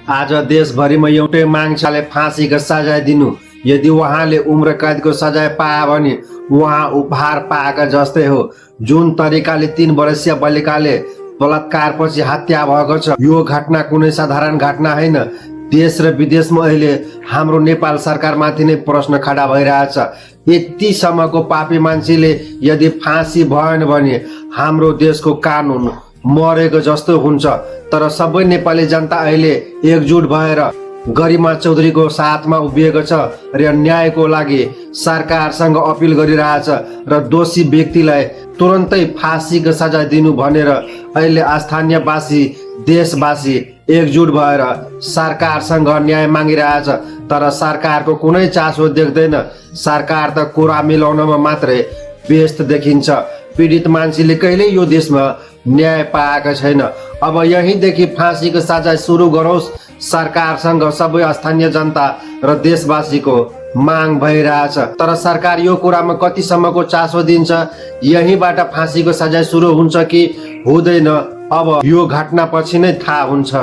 आज देशभरिमा एउटै माग छ, फाँसीको सजाय दिनु। यदि उहाँले उम्र कैदको सजाय पाए भने उहाँ उपहार पाएका जस्तै हो। जुन तरिकाले 3 वर्षीय बालिकाले बलात्कारपछि हत्या भएको छ, यो घटना कुनै साधारण घटना होइन। देश र विदेशमा अहिले हाम्रो नेपाल सरकारमाथि नै प्रश्न खडा भइरहेछ। यतिसम्मको पापी मान्छेले यदि फाँसी भएन भने हाम्रो देशको कानुन मरेको जस्तो हुन्छ। तर सबै नेपाली जनता अहिले एकजुट भएर गरिमा चौधरीको साथमा उभिएको छ र न्यायको लागि सरकारसँग अपिल गरिरहेछ र दोषी व्यक्तिलाई तुरन्तै फाँसीको सजाय दिनु भनेर अहिले स्थानीयवासी देशवासी एकजुट भएर सरकारसँग न्याय मागिरहेछ। तर सरकारको कुनै चासो देख्दैन। सरकार त कुरा मिलाउनमा मात्रै व्यस्त देखिन्छ। पीडित मान्छेले कहिल्यै यो देशमा न्याय पाएका छैन। अब यहीँदेखि फाँसीको सजाय सुरु गरोस्। सरकारसँग सबै स्थानीय जनता र देशवासीको माग भइरहेछ। तर सरकार यो कुरामा कतिसम्मको चासो दिन्छ? यहीँबाट फाँसीको सजाय सुरु हुन्छ कि हुँदैन, अब यो घटना पछि नै थाहा हुन्छ।